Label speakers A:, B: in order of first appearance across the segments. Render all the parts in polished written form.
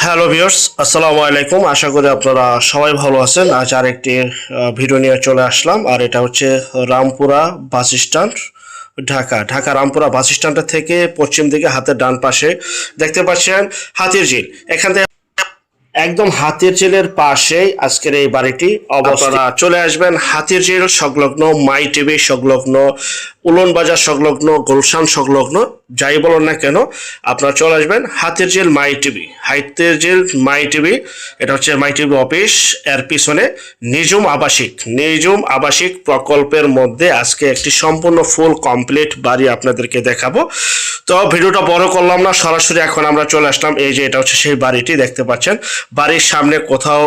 A: Hello viewers, আসসালামু আলাইকুম। আশা করি আপনারা সবাই ভালো আছেন। আজ আরেকটি ভিডিও নিয়ে চলে আসলাম, আর এটা হচ্ছে রামপুরা বাস স্ট্যান্ড, ঢাকা রামপুরা বাস স্ট্যান্ডের থেকে পশ্চিম দিকে হাতের ডান পাশে দেখতে পাচ্ছেন হাতির ঝিল। এখান থেকে একদম হাতির ঝিলের পাশেই আজকের এই বাড়িটি অবস্থিত। আপনারা চলে আসবেন হাতির ঝিল সংলগ্ন, মাই টিভি সংলগ্ন, উলন বাজার সংলগ্ন, গুলশান সংলগ্ন, যাই বলুন না কেন আপনারা চলে আসবেন হাতির ঝিল মাই টিভি। হাতির ঝিল মাই টিভি, এটা হচ্ছে মাই টিভি অফিস, এর পিছনে নিজুম আবাসিক প্রকল্পের মধ্যে আজকে একটি সম্পূর্ণ ফুল কমপ্লিট বাড়ি আপনাদেরকে দেখাবো। তো ভিডিওটা বড় করলাম না, সরাসরি এখন আমরা চলে আসলাম। এই যে এটা হচ্ছে সেই বাড়িটি দেখতে পাচ্ছেন। বাড়ির সামনে কোথাও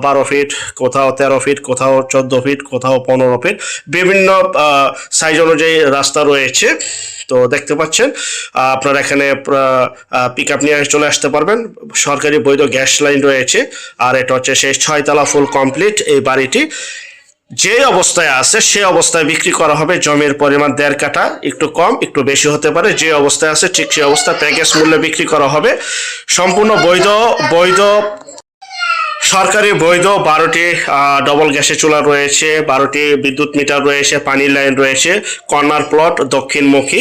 A: 12 ফিট, কোথাও 13 ফিট, কোথাও 14 ফিট, কোথাও 15 ফিট, বিভিন্ন সাইজ অনুযায়ী রাস্তা রয়েছে। তো দেখতে পাচ্ছেন আপনারা এখানে পিক আপ নিয়ে চলে আসতে পারবেন। সরকারি বৈধ গ্যাস লাইন রয়েছে, আর এটা হচ্ছে সেই 6 তলা ফুল কমপ্লিট এই বাড়িটি। যে অবস্থায় আছে সে অবস্থায় বিক্রি করা হবে। জমির পরিমাণ 1.5 কাঠা, একটু কম একটু বেশি হতে পারে। যে অবস্থায় আছে ঠিক সেই অবস্থা প্যাকেজ মূল্যে বিক্রি করা হবে। সম্পূর্ণ বৈধ সরকারি বৈধ 12টি ডবল গ্যাসের চুলা রয়েছে, 12টি বিদ্যুৎ মিটার রয়েছে, পানির লাইন রয়েছে, কর্নার প্লট দক্ষিণমুখী।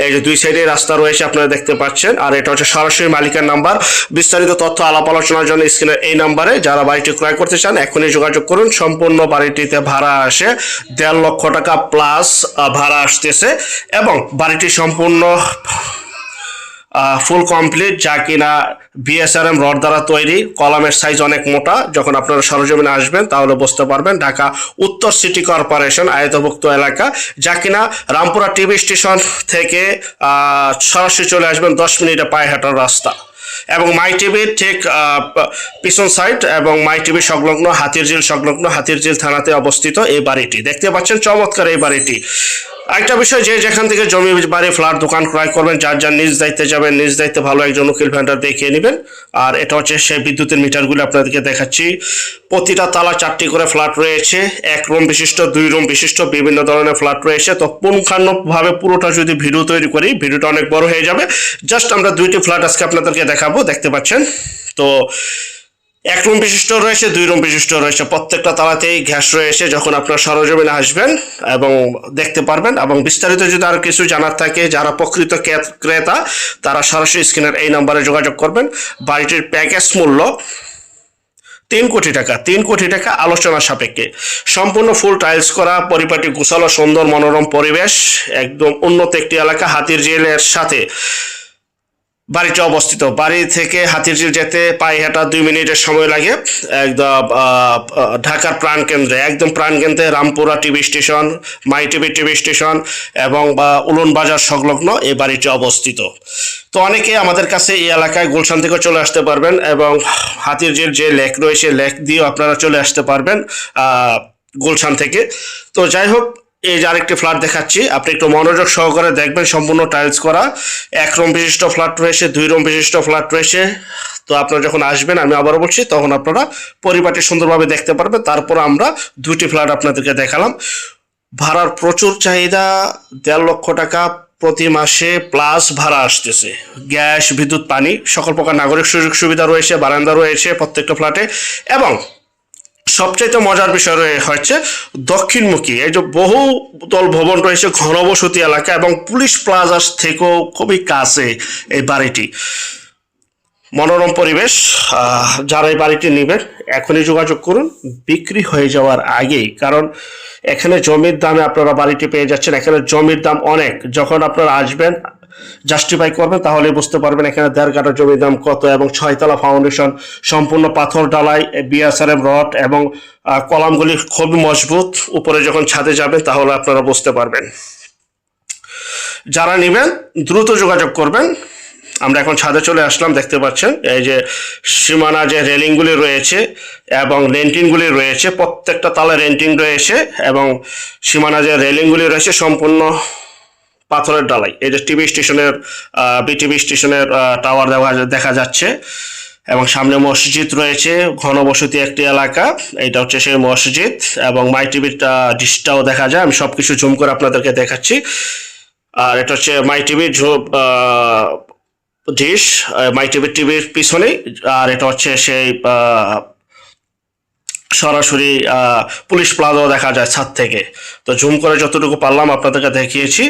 A: এই যে 2 সাইডে রাস্তা রয়েছে আপনারা দেখতে পাচ্ছেন। আর এটা হচ্ছে সরাসরি মালিকের নাম্বার। বিস্তারিত তথ্য আলাপ আলোচনার জন্য স্ক্রিনের এই নাম্বারে যারা বাড়িটি ক্রয় করতে চান এখনই যোগাযোগ করুন। সম্পূর্ণ বাড়িটিতে ভাড়া আসে 1.5 লক্ষ টাকা প্লাস ভাড়া আসতেছে, এবং বাড়িটি সম্পূর্ণ ফুল কমপ্লিট, যা কিনা বিএসআরএম রড দ্বারা তৈরি। কলামের সাইজ অনেক মোটা। যখন আপনারা সরজমিনে আসবেন তাহলে বুঝতে পারবেন। ঢাকা উত্তর সিটি কর্পোরেশন আয়তভুক্ত এলাকা, যা কিনা রামপুরা টিভি স্টেশন থেকে সরাসরি চলে আসবেন 10 মিনিটে পায়ে হাঁটার রাস্তা। এবং মাই টিভির ঠিক পিছন সাইড এবং মাই টিভি সংলগ্ন, হাতির ঝিল থানাতে অবস্থিত এই বাড়িটি দেখতে পাচ্ছেন। চমৎকার এই বাড়িটি। একটা বিষয়, যে যেখান থেকে জমি বাড়ি ফ্ল্যাট দোকান ক্রয় করবেন, যার নিজ দায়িত্বে যাবেন, নিজ দায়িত্বে ভালো একজন উকিল ভেন্ডার দেখিয়ে নেবেন। আর এটা হচ্ছে সেই বিদ্যুতের মিটারগুলো আপনাদেরকে দেখাচ্ছি। প্রতিটা তালা 4টি করে ফ্ল্যাট রয়েছে, 1 রুম বিশিষ্ট, 2 রুম বিশিষ্ট, বিভিন্ন ধরনের ফ্ল্যাট রয়েছে। তো পুঙ্খানুপুঙ্খভাবে পুরোটা যদি ভিডিও তৈরি করি ভিডিওটা অনেক বড় হয়ে যাবে। জাস্ট আমরা 2টি ফ্ল্যাট আজকে আপনাদেরকে দেখাবো। দেখতে পাচ্ছেন তো 1 রুম বিশিষ্ট রয়েছে, 2 রুম বিশিষ্ট রয়েছে। প্রত্যেকটা তালাতেই গ্যাস রয়েছে। যখন আপনার সরজমিনে আসবেন এবং দেখতে পারবেন, এবং বিস্তারিত যদি আর কিছু জানার থাকে, যারা প্রকৃত ক্রেতা তারা সরাসরি স্ক্রিনের এই নম্বরে যোগাযোগ করবেন। বাড়িটির প্যাকেজ মূল্য 3 কোটি টাকা আলোচনা সাপেক্ষে। সম্পূর্ণ ফুল টাইলস করা, পরিপাটি গোছালো, সুন্দর মনোরম পরিবেশ, একদম উন্নত একটি এলাকা। হাতির ঝিলের সাথে বাড়িটি অবস্থিত। বাড়ি থেকে হাতির ঝিল যেতে পায়ে হাঁটা 2 মিনিটের সময় লাগে। একদম ঢাকার প্রাণকেন্দ্রে, একদম প্রাণকেন্দ্রে রামপুরা টিভি স্টেশন, মাই টিভি স্টেশন এবং উলন বাজার সংলগ্ন এই বাড়িটি অবস্থিত। তো অনেকে আমাদের কাছে এই এলাকায় গুলশান থেকে চলে আসতে পারবেন, এবং হাতির ঝিল যে লেক রয়েছে লেক দিয়েও আপনারা চলে আসতে পারবেন গুলশান থেকে। তো যাই হোক, এই যে আরেকটি ফ্ল্যাট দেখাচ্ছি, আপনি একটু মনোযোগ সহকারে দেখবেন। সম্পূর্ণ টাইলস করা, 1 রুম বিশিষ্ট ফ্ল্যাট রয়েছে, 2 রুম বিশিষ্ট ফ্ল্যাট রয়েছে। তো আপনারা যখন আসবেন, আমি আবারও বলছি, তখন আপনারা পরিপাটি সুন্দরভাবে দেখতে পারবেন। তারপর আমরা 2টি ফ্ল্যাট আপনাদেরকে দেখালাম। ভাড়ার প্রচুর চাহিদা, 1.5 লক্ষ টাকা প্রতি মাসে প্লাস ভাড়া আসতেছে। গ্যাস, বিদ্যুৎ, পানি, সকল প্রকার নাগরিক সুযোগ সুবিধা রয়েছে, বারান্দা রয়েছে প্রত্যেকটা ফ্ল্যাটে। এবং সবচাইতে মজার বিষয় হচ্ছে দক্ষিণমুখী এই যে বহুতল ভবন রয়েছে, ঘনবসতি এলাকা, এবং পুলিশ প্লাজার থেকেও খুবই কাছে এই বাড়িটি। মনোরম পরিবেশ। যারা এই বাড়িটি নেবেন এখনই যোগাযোগ করুন, বিক্রি হয়ে যাওয়ার আগেই। কারণ এখানে জমির দামে আপনারা বাড়িটি পেয়ে যাচ্ছেন। এখানে জমির দাম অনেক। যখন আপনারা আসবেন, জাস্টিফাই করবেন, তাহলে বুঝতে পারবেন এখানে 1.5 কাঠা জমির দাম কত। এবং 6 তলা ফাউন্ডেশন, সম্পূর্ণ পাথর ডালাই, বিএসআরএম রড, এবং কলামগুলি খুবই মজবুত। উপরে যখন ছাদে যাবেন তাহলে আপনারা বুঝতে পারবেন। যারা নেবেন দ্রুত যোগাযোগ করবেন। আমরা এখন ছাদে চলে আসলাম। দেখতে পাচ্ছেন এই যে সীমানা যে রেলিংগুলি রয়েছে এবং রেন্টিংগুলি রয়েছে, প্রত্যেকটা তালে রেন্টিং রয়েছে, এবং সীমানা যে রেলিংগুলি রয়েছে সম্পূর্ণ পাথরের ডালাই। এই যে টিভি স্টেশনের বিটিভি স্টেশনের টাওয়ার দেখা যাচ্ছে, এবং সামনে মসজিদ রয়েছে। ঘনবসতি একটি এলাকা, এটা হচ্ছে সেই মসজিদ, এবং মাই টিভির ডিশটাও দেখা যায়। আমি সবকিছু জুম করে আপনাদেরকে দেখাচ্ছি। আর এটা হচ্ছে মাই টিভির ডিশ মাই টিভির পিছনেই। আর এটা হচ্ছে সেই সরাসরি পুলিশ প্লাজাও দেখা যায় ছাদ থেকে। তো জুম করে যতটুকু পারলাম আপনাদেরকে দেখিয়েছি।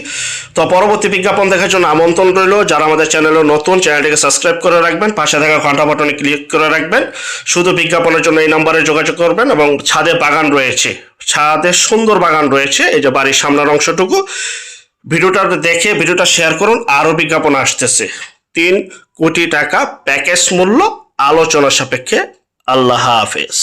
A: তো পরবর্তী বিজ্ঞাপন দেখার জন্য আমন্ত্রণ রইল। যারা আমাদের চ্যানেলে নতুন, চ্যানেলটিকে সাবস্ক্রাইব করে রাখবেন, পাশে থাকা ঘন্টা বাটনে ক্লিক করে রাখবেন। শুধু বিজ্ঞাপনের জন্য এই নম্বরে যোগাযোগ করবেন। এবং ছাদে বাগান রয়েছে, ছাদে সুন্দর বাগান রয়েছে, এই যে বাড়ির সামনের অংশটুকু। ভিডিওটা দেখে ভিডিওটা শেয়ার করুন। আরও বিজ্ঞাপন আসতেছে। 3 কোটি টাকা প্যাকেজ মূল্য, আলোচনা সাপেক্ষে। আল্লাহ হাফেজ।